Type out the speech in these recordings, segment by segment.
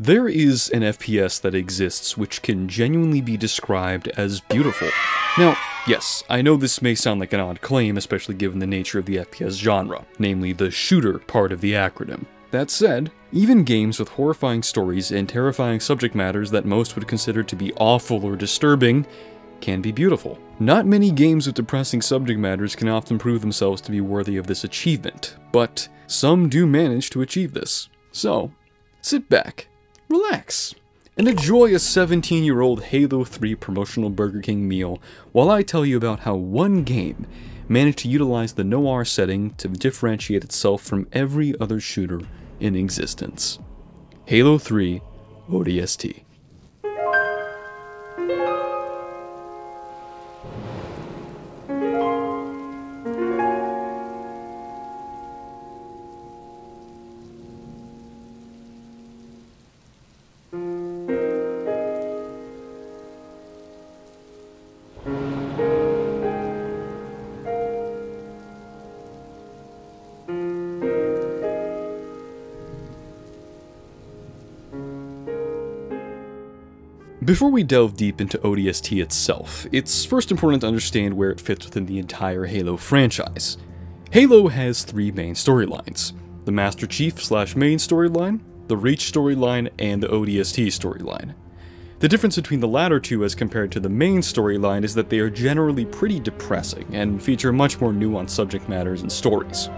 There is an FPS that exists which can genuinely be described as beautiful. Now, yes, I know this may sound like an odd claim, especially given the nature of the FPS genre, namely the shooter part of the acronym. That said, even games with horrifying stories and terrifying subject matters that most would consider to be awful or disturbing can be beautiful. Not many games with depressing subject matters can often prove themselves to be worthy of this achievement, but some do manage to achieve this. So, sit back, relax, and enjoy a 17-year-old Halo 3 promotional Burger King meal while I tell you about how one game managed to utilize the noir setting to differentiate itself from every other shooter in existence. Halo 3 ODST. Before we delve deep into ODST itself, it's first important to understand where it fits within the entire Halo franchise. Halo has three main storylines: the Master Chief/main storyline, the Reach storyline, and the ODST storyline. The difference between the latter two as compared to the main storyline is that they are generally pretty depressing and feature much more nuanced subject matters and stories.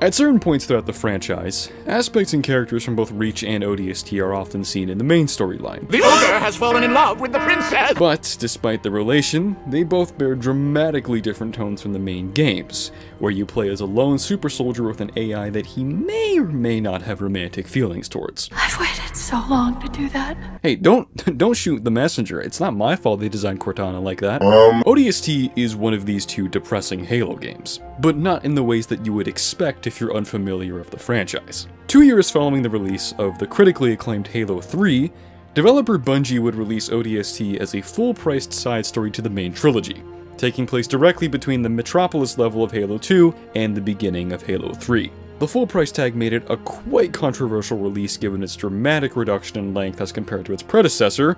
At certain points throughout the franchise, aspects and characters from both Reach and ODST are often seen in the main storyline. The ogre has fallen in love with the princess! But, despite the relation, they both bear dramatically different tones from the main games, where you play as a lone super soldier with an AI that he may or may not have romantic feelings towards. I've waited so long to do that. Hey, don't shoot the messenger. It's not my fault they designed Cortana like that. ODST is one of these two depressing Halo games, but not in the ways that you would expect if you're unfamiliar with the franchise. 2 years following the release of the critically acclaimed Halo 3, developer Bungie would release ODST as a full-priced side story to the main trilogy, taking place directly between the Metropolis level of Halo 2 and the beginning of Halo 3. The full price tag made it a quite controversial release given its dramatic reduction in length as compared to its predecessor,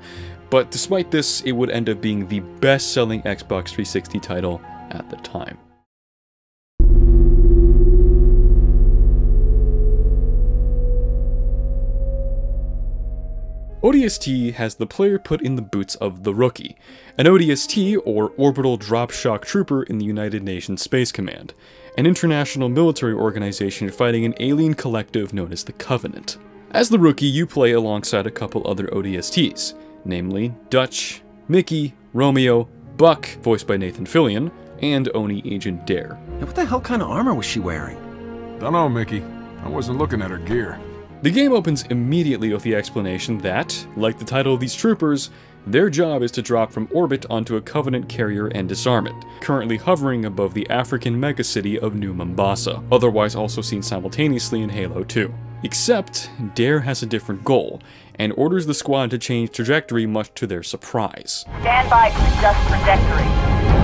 but despite this, it would end up being the best-selling Xbox 360 title at the time. ODST has the player put in the boots of the Rookie, an ODST, or Orbital Drop Shock Trooper in the United Nations Space Command, an international military organization fighting an alien collective known as the Covenant. As the Rookie, you play alongside a couple other ODSTs, namely Dutch, Mickey, Romeo, Buck, voiced by Nathan Fillion, and Oni Agent Dare. Now what the hell kind of armor was she wearing? Dunno, Mickey. I wasn't looking at her gear. The game opens immediately with the explanation that, like the title of these troopers, their job is to drop from orbit onto a Covenant carrier and disarm it, currently hovering above the African megacity of New Mombasa, otherwise also seen simultaneously in Halo 2. Except, Dare has a different goal, and orders the squad to change trajectory much to their surprise. Stand by to adjust trajectory.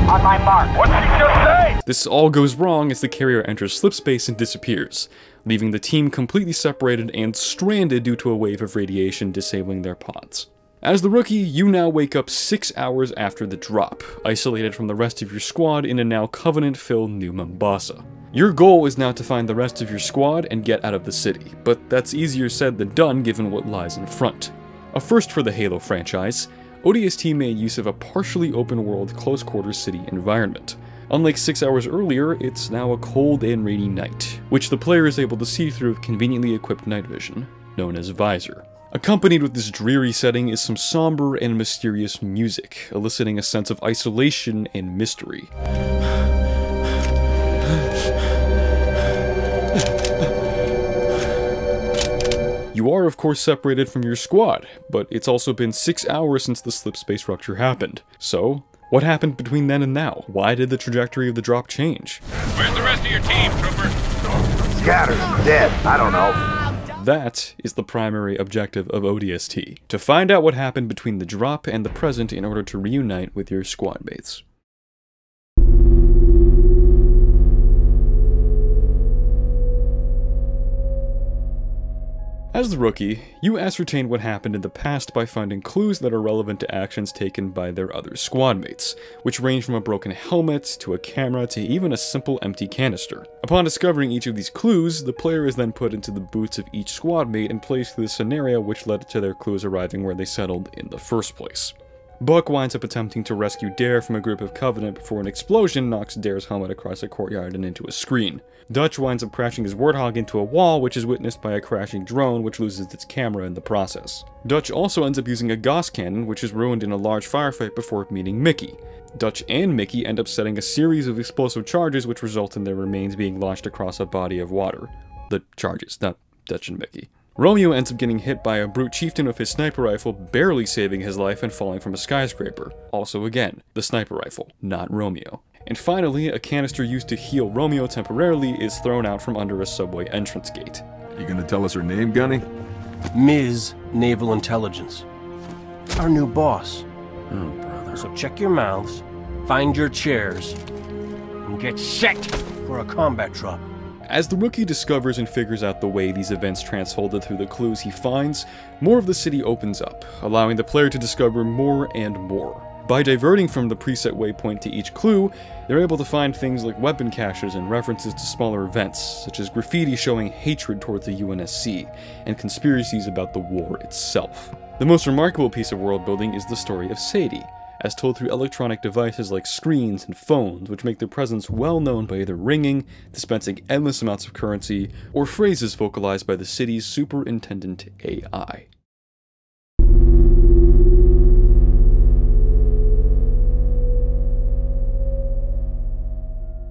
On my mark. What did you just say? This all goes wrong as the carrier enters slip space and disappears, leaving the team completely separated and stranded due to a wave of radiation disabling their pods. As the Rookie, you now wake up 6 hours after the drop, isolated from the rest of your squad in a now Covenant-filled New Mombasa. Your goal is now to find the rest of your squad and get out of the city, but that's easier said than done given what lies in front. A first for the Halo franchise, ODST made use of a partially open-world, close-quarters city environment. Unlike 6 hours earlier, it's now a cold and rainy night, which the player is able to see through with conveniently equipped night vision, known as Visor. Accompanied with this dreary setting is some somber and mysterious music, eliciting a sense of isolation and mystery. You are, of course, separated from your squad, but it's also been 6 hours since the slip space rupture happened. So, what happened between then and now? Why did the trajectory of the drop change? Where's the rest of your team, trooper? Scattered, dead, I don't know. That is the primary objective of ODST, to find out what happened between the drop and the present in order to reunite with your squad mates. As the rookie, you ascertain what happened in the past by finding clues that are relevant to actions taken by their other squad mates, which range from a broken helmet, to a camera, to even a simple empty canister. Upon discovering each of these clues, the player is then put into the boots of each squad mate and placed through the scenario which led to their clues arriving where they settled in the first place. Buck winds up attempting to rescue Dare from a group of Covenant before an explosion knocks Dare's helmet across a courtyard and into a screen. Dutch winds up crashing his Warthog into a wall, which is witnessed by a crashing drone, which loses its camera in the process. Dutch also ends up using a Gauss cannon, which is ruined in a large firefight before meeting Mickey. Dutch and Mickey end up setting a series of explosive charges which result in their remains being launched across a body of water. The charges, not Dutch and Mickey. Romeo ends up getting hit by a brute chieftain with his sniper rifle, barely saving his life and falling from a skyscraper. Also again, the sniper rifle, not Romeo. And finally, a canister used to heal Romeo temporarily is thrown out from under a subway entrance gate. You gonna tell us her name, Gunny? Ms. Naval Intelligence. Our new boss. Oh, brother. So check your mouths, find your chairs, and get set for a combat drop. As the rookie discovers and figures out the way these events transfolded through the clues he finds, more of the city opens up, allowing the player to discover more and more. By diverting from the preset waypoint to each clue, they're able to find things like weapon caches and references to smaller events, such as graffiti showing hatred towards the UNSC, and conspiracies about the war itself. The most remarkable piece of world building is the story of Sadie, as told through electronic devices like screens and phones, which make their presence well known by either ringing, dispensing endless amounts of currency, or phrases vocalized by the city's superintendent AI.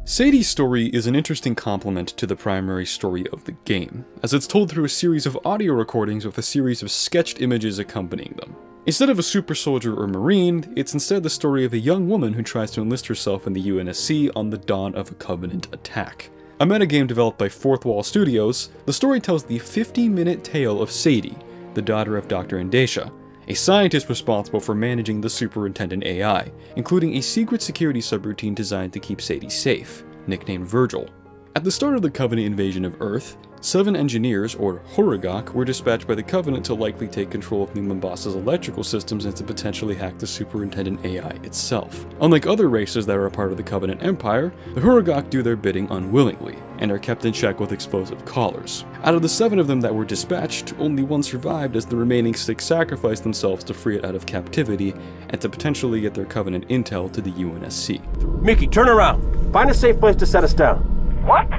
Sadie's story is an interesting complement to the primary story of the game, as it's told through a series of audio recordings with a series of sketched images accompanying them. Instead of a super soldier or marine, it's instead the story of a young woman who tries to enlist herself in the UNSC on the dawn of a Covenant attack. A metagame developed by Fourth Wall Studios, the story tells the 50-minute tale of Sadie, the daughter of Dr. Indesha, a scientist responsible for managing the superintendent AI, including a secret security subroutine designed to keep Sadie safe, nicknamed Virgil. At the start of the Covenant invasion of Earth, 7 engineers, or Hurugok, were dispatched by the Covenant to likely take control of New Mombasa's electrical systems and to potentially hack the superintendent AI itself. Unlike other races that are a part of the Covenant Empire, the Hurugok do their bidding unwillingly, and are kept in check with explosive collars. Out of the 7 of them that were dispatched, only 1 survived as the remaining 6 sacrificed themselves to free it out of captivity, and to potentially get their Covenant intel to the UNSC. Mickey, turn around. Find a safe place to set us down. What?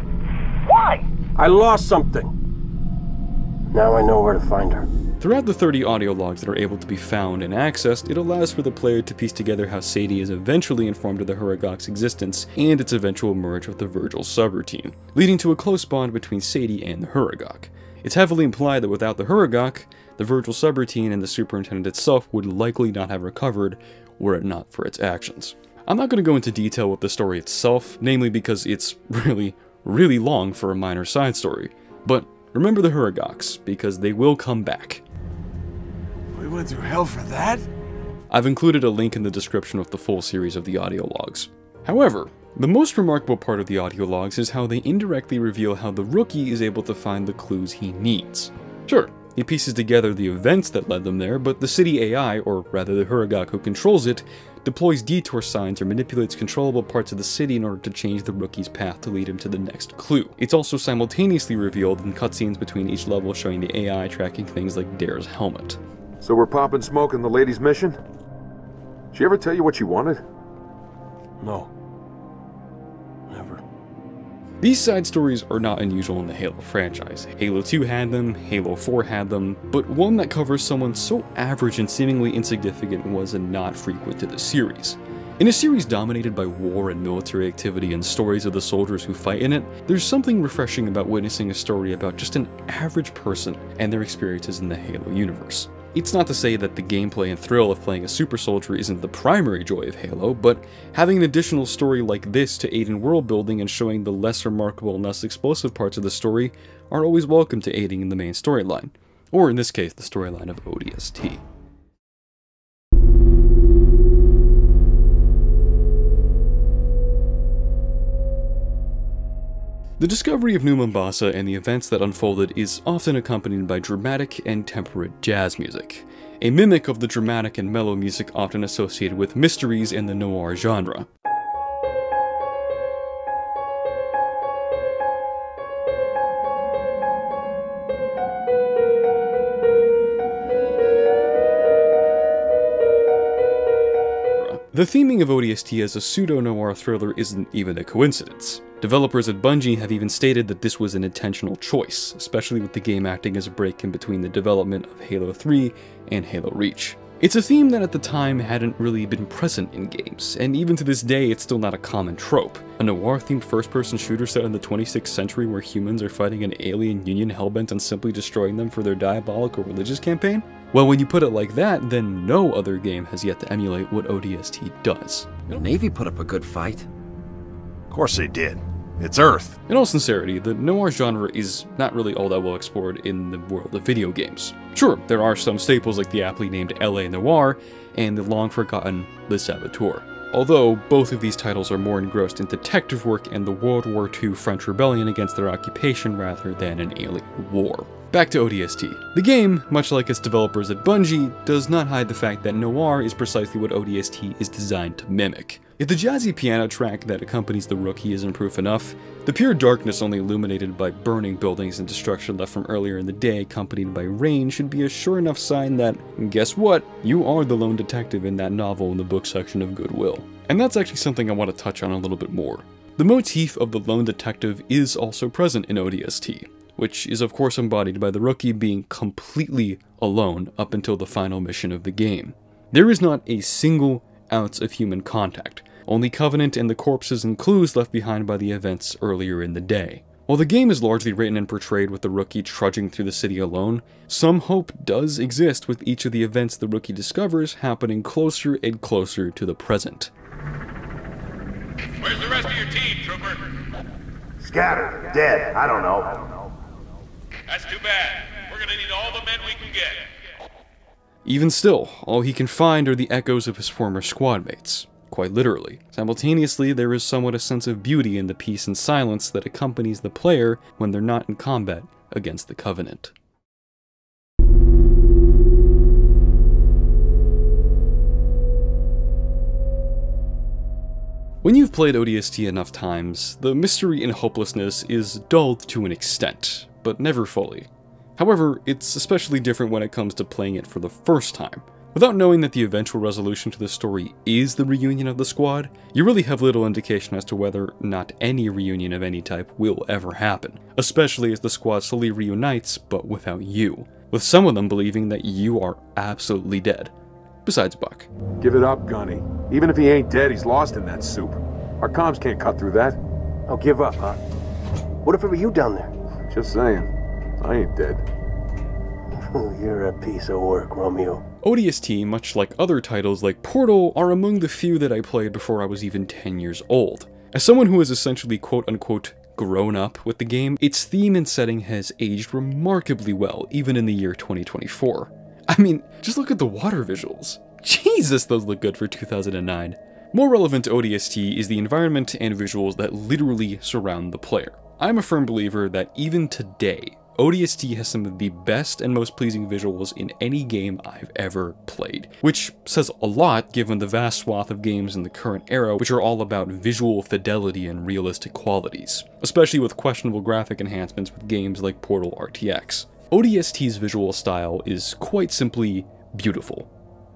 Why? I lost something. Now I know where to find her. Throughout the 30 audio logs that are able to be found and accessed, it allows for the player to piece together how Sadie is eventually informed of the Hurugok's existence and its eventual merge with the Virgil subroutine, leading to a close bond between Sadie and the Hurugok. It's heavily implied that without the Hurugok, the Virgil subroutine and the superintendent itself would likely not have recovered were it not for its actions. I'm not going to go into detail with the story itself, namely because it's really long for a minor side story, but remember the Hurugoks, because they will come back. We went through hell for that? I've included a link in the description with the full series of the audio logs. However, the most remarkable part of the audio logs is how they indirectly reveal how the rookie is able to find the clues he needs. Sure, he pieces together the events that led them there, but the city AI, or rather the Hurugok who controls it, deploys detour signs or manipulates controllable parts of the city in order to change the rookie's path to lead him to the next clue. It's also simultaneously revealed in cutscenes between each level showing the AI tracking things like Dare's helmet. So we're popping smoke in the lady's mission? She ever tell you what she wanted? No. Never. These side stories are not unusual in the Halo franchise. Halo 2 had them, Halo 4 had them, but one that covers someone so average and seemingly insignificant was not frequent to the series. In a series dominated by war and military activity and stories of the soldiers who fight in it, there's something refreshing about witnessing a story about just an average person and their experiences in the Halo universe. It's not to say that the gameplay and thrill of playing a super soldier isn't the primary joy of Halo, but having an additional story like this to aid in world building and showing the less remarkable and less explosive parts of the story are always welcome to aiding in the main storyline, or in this case, the storyline of ODST. The discovery of New Mombasa and the events that unfolded is often accompanied by dramatic and temperate jazz music, a mimic of the dramatic and mellow music often associated with mysteries in the noir genre. The theming of ODST as a pseudo-noir thriller isn't even a coincidence. Developers at Bungie have even stated that this was an intentional choice, especially with the game acting as a break in between the development of Halo 3 and Halo Reach. It's a theme that at the time hadn't really been present in games, and even to this day it's still not a common trope. A noir-themed first-person shooter set in the 26th century where humans are fighting an alien union hellbent on simply destroying them for their diabolical religious campaign? Well, when you put it like that, then no other game has yet to emulate what ODST does. The Navy put up a good fight. Of course they did. It's Earth. In all sincerity, the noir genre is not really all that well explored in the world of video games. Sure, there are some staples like the aptly named LA Noire and the long-forgotten Le Saboteur. Although, both of these titles are more engrossed in detective work and the World War II French rebellion against their occupation rather than an alien war. Back to ODST. The game, much like its developers at Bungie, does not hide the fact that noir is precisely what ODST is designed to mimic. If the jazzy piano track that accompanies the Rookie isn't proof enough, the pure darkness only illuminated by burning buildings and destruction left from earlier in the day accompanied by rain should be a sure enough sign that, guess what, you are the lone detective in that novel in the book section of Goodwill. And that's actually something I want to touch on a little bit more. The motif of the lone detective is also present in ODST, which is of course embodied by the Rookie being completely alone up until the final mission of the game. There is not a single ounce of human contact, only Covenant and the corpses and clues left behind by the events earlier in the day. While the game is largely written and portrayed with the Rookie trudging through the city alone, some hope does exist with each of the events the Rookie discovers happening closer and closer to the present. Where's the rest of your team, Trooper? Scattered, dead, I don't know. That's too bad. We're gonna need all the men we can get. Even still, all he can find are the echoes of his former squad mates. Quite literally. Simultaneously, there is somewhat a sense of beauty in the peace and silence that accompanies the player when they're not in combat against the Covenant. When you've played ODST enough times, the mystery and hopelessness is dulled to an extent, but never fully. However, it's especially different when it comes to playing it for the first time. Without knowing that the eventual resolution to the story is the reunion of the squad, you really have little indication as to whether or not any reunion of any type will ever happen, especially as the squad slowly reunites, but without you, with some of them believing that you are absolutely dead. Besides Buck. Give it up, Gunny. Even if he ain't dead, he's lost in that soup. Our comms can't cut through that. I'll give up, huh? What if it were you down there? Just saying. I ain't dead. You're a piece of work, Romeo. ODST, much like other titles like Portal, are among the few that I played before I was even 10 years old. As someone who has essentially quote-unquote grown up with the game, its theme and setting has aged remarkably well, even in the year 2024. I mean, just look at the water visuals. Jesus, those look good for 2009. More relevant to ODST is the environment and visuals that literally surround the player. I'm a firm believer that even today, ODST has some of the best and most pleasing visuals in any game I've ever played, which says a lot given the vast swath of games in the current era which are all about visual fidelity and realistic qualities, especially with questionable graphic enhancements with games like Portal RTX. ODST's visual style is quite simply beautiful.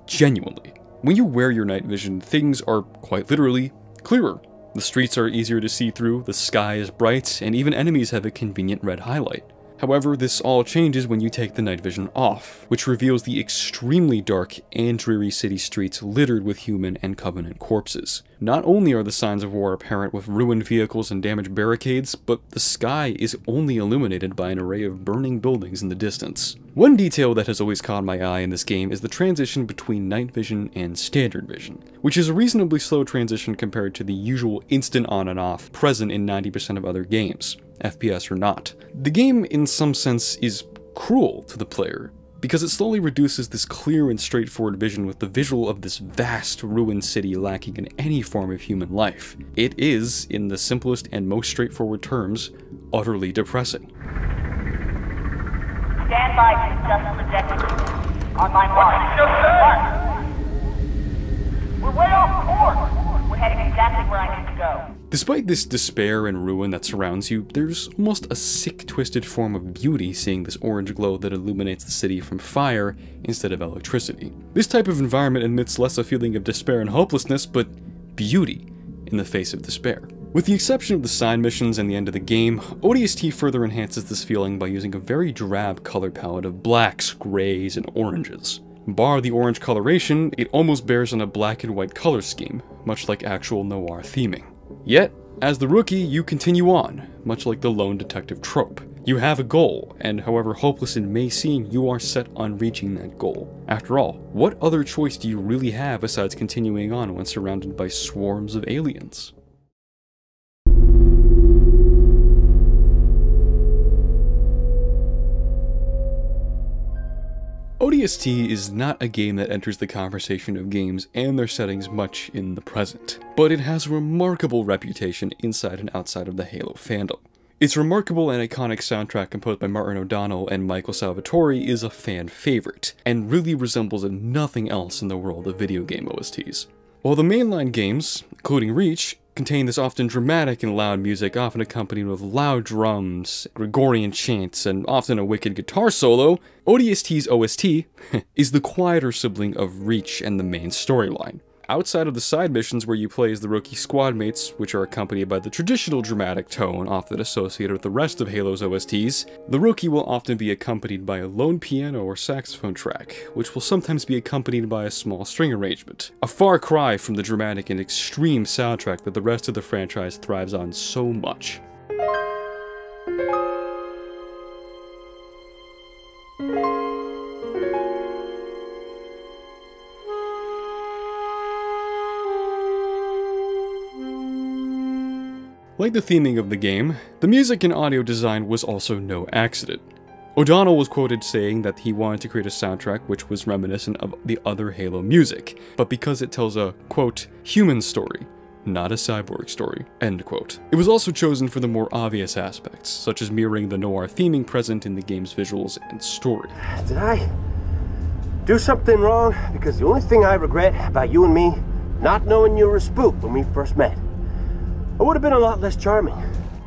Genuinely. When you wear your night vision, things are quite literally clearer. The streets are easier to see through, the sky is bright, and even enemies have a convenient red highlight. However, this all changes when you take the night vision off, which reveals the extremely dark and dreary city streets littered with human and Covenant corpses. Not only are the signs of war apparent with ruined vehicles and damaged barricades, but the sky is only illuminated by an array of burning buildings in the distance. One detail that has always caught my eye in this game is the transition between night vision and standard vision, which is a reasonably slow transition compared to the usual instant on and off present in 90% of other games, FPS or not. The game, in some sense, is cruel to the player, because it slowly reduces this clear and straightforward vision with the visual of this vast, ruined city lacking in any form of human life. It is, in the simplest and most straightforward terms, utterly depressing. Stand by to adjust trajectory. On my mark. We're way off course. We're heading exactly where I need to go. Despite this despair and ruin that surrounds you, there's almost a sick, twisted form of beauty seeing this orange glow that illuminates the city from fire instead of electricity. This type of environment emits less a feeling of despair and hopelessness, but beauty in the face of despair. With the exception of the side missions and the end of the game, ODST further enhances this feeling by using a very drab color palette of blacks, grays, and oranges. Bar the orange coloration, it almost bears on a black and white color scheme, much like actual noir theming. Yet, as the rookie, you continue on, much like the lone detective trope. You have a goal, and however hopeless it may seem, you are set on reaching that goal. After all, what other choice do you really have besides continuing on when surrounded by swarms of aliens? ODST is not a game that enters the conversation of games and their settings much in the present, but it has a remarkable reputation inside and outside of the Halo fandom. Its remarkable and iconic soundtrack composed by Martin O'Donnell and Michael Salvatore is a fan favorite, and really resembles nothing else in the world of video game OSTs. While the mainline games, including Reach, contain this often dramatic and loud music, often accompanied with loud drums, Gregorian chants, and often a wicked guitar solo, ODST's OST is the quieter sibling of Reach and the main storyline. Outside of the side missions where you play as the rookie squad mates, which are accompanied by the traditional dramatic tone often associated with the rest of Halo's OSTs, the rookie will often be accompanied by a lone piano or saxophone track, which will sometimes be accompanied by a small string arrangement. A far cry from the dramatic and extreme soundtrack that the rest of the franchise thrives on so much. Like the theming of the game, the music and audio design was also no accident. O'Donnell was quoted saying that he wanted to create a soundtrack which was reminiscent of the other Halo music, but because it tells a, quote, human story, not a cyborg story, end quote. It was also chosen for the more obvious aspects, such as mirroring the noir theming present in the game's visuals and story. Did I do something wrong? Because the only thing I regret about you and me, not knowing you were a spook when we first met. I would have been a lot less charming.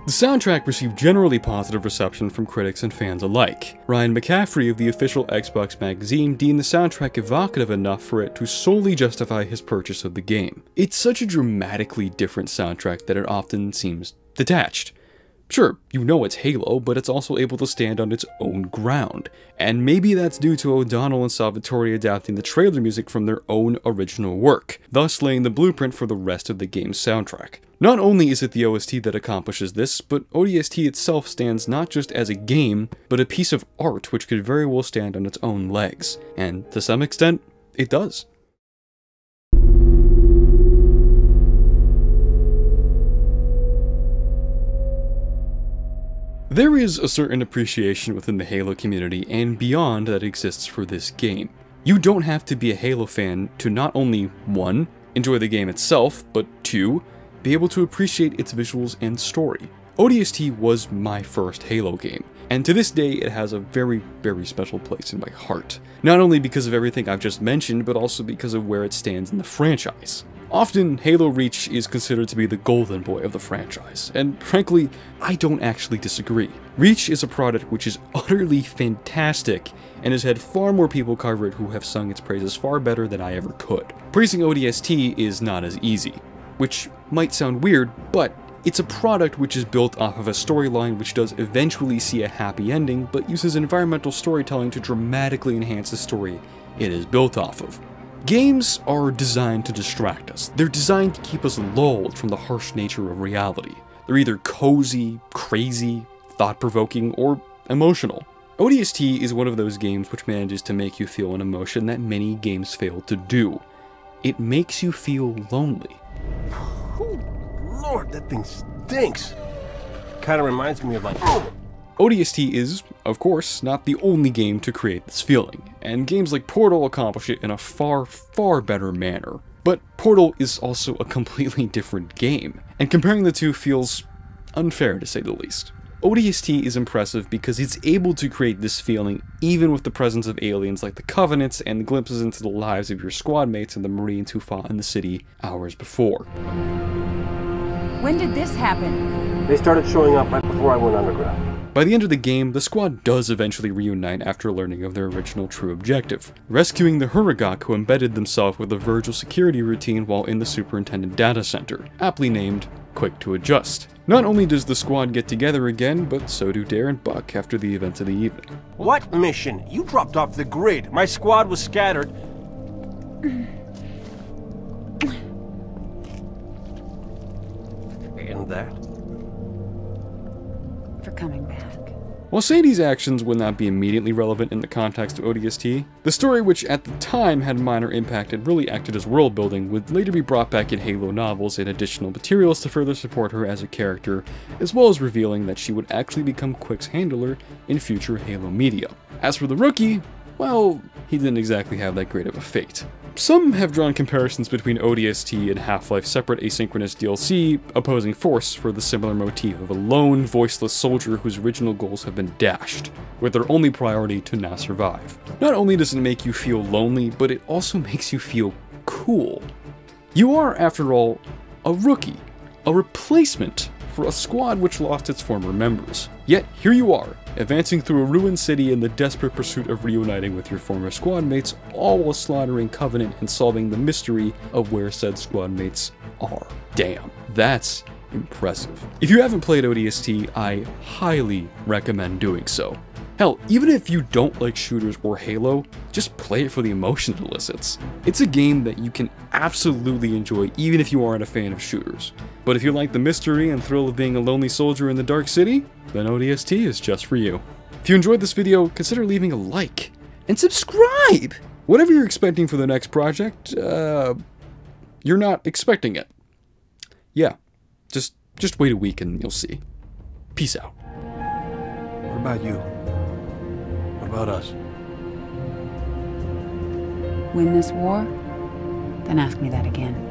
The soundtrack received generally positive reception from critics and fans alike. Ryan McCaffrey of the official Xbox magazine deemed the soundtrack evocative enough for it to solely justify his purchase of the game. It's such a dramatically different soundtrack that it often seems detached. Sure, you know it's Halo, but it's also able to stand on its own ground. And maybe that's due to O'Donnell and Salvatore adapting the trailer music from their own original work, thus laying the blueprint for the rest of the game's soundtrack. Not only is it the OST that accomplishes this, but ODST itself stands not just as a game, but a piece of art which could very well stand on its own legs. And to some extent, it does. There is a certain appreciation within the Halo community and beyond that exists for this game. You don't have to be a Halo fan to not only 1. Enjoy the game itself, but 2. Be able to appreciate its visuals and story. ODST was my first Halo game, and to this day it has a very, very special place in my heart. Not only because of everything I've just mentioned, but also because of where it stands in the franchise. Often, Halo Reach is considered to be the golden boy of the franchise, and frankly, I don't actually disagree. Reach is a product which is utterly fantastic, and has had far more people cover it who have sung its praises far better than I ever could. Praising ODST is not as easy, which might sound weird, but It's a product which is built off of a storyline which does eventually see a happy ending, but uses environmental storytelling to dramatically enhance the story it is built off of. Games are designed to distract us. They're designed to keep us lulled from the harsh nature of reality. They're either cozy, crazy, thought-provoking, or emotional. ODST is one of those games which manages to make you feel an emotion that many games fail to do. It makes you feel lonely. Oh, Lord, that thing stinks. Kind of reminds me of like... ODST is, of course, not the only game to create this feeling, and games like Portal accomplish it in a far, far better manner. But Portal is also a completely different game, and comparing the two feels unfair to say the least. ODST is impressive because it's able to create this feeling even with the presence of aliens like the Covenants and the glimpses into the lives of your squad mates and the Marines who fought in the city hours before. When did this happen? They started showing up right before I went underground. By the end of the game, the squad does eventually reunite after learning of their original true objective, rescuing the Huragok who embedded themselves with the Virgil security routine while in the Superintendent Data Center, aptly named Quick to Adjust. Not only does the squad get together again, but so do Dare and Buck after the events of the evening. What mission? You dropped off the grid. My squad was scattered. And that? For coming back. While Sadie's actions would not be immediately relevant in the context of ODST, the story, which at the time had minor impact and really acted as world building, would later be brought back in Halo novels and additional materials to further support her as a character, as well as revealing that she would actually become Quick's handler in future Halo media. As for the rookie, well, he didn't exactly have that great of a fate. Some have drawn comparisons between ODST and Half-Life's separate asynchronous DLC, Opposing Force, for the similar motif of a lone, voiceless soldier whose original goals have been dashed, with their only priority to now survive. Not only does it make you feel lonely, but it also makes you feel cool. You are, after all, a rookie, a replacement for a squad which lost its former members. Yet, here you are, advancing through a ruined city in the desperate pursuit of reuniting with your former squad mates, all while slaughtering Covenant and solving the mystery of where said squad mates are. Damn, that's impressive. If you haven't played ODST, I highly recommend doing so. Hell, even if you don't like shooters or Halo, just play it for the emotion it elicits. It's a game that you can absolutely enjoy even if you aren't a fan of shooters. But if you like the mystery and thrill of being a lonely soldier in the dark city, then ODST is just for you. If you enjoyed this video, consider leaving a like and subscribe! Whatever you're expecting for the next project, you're not expecting it. Yeah, just wait a week and you'll see. Peace out. What about you? What about us? Win this war? Then ask me that again.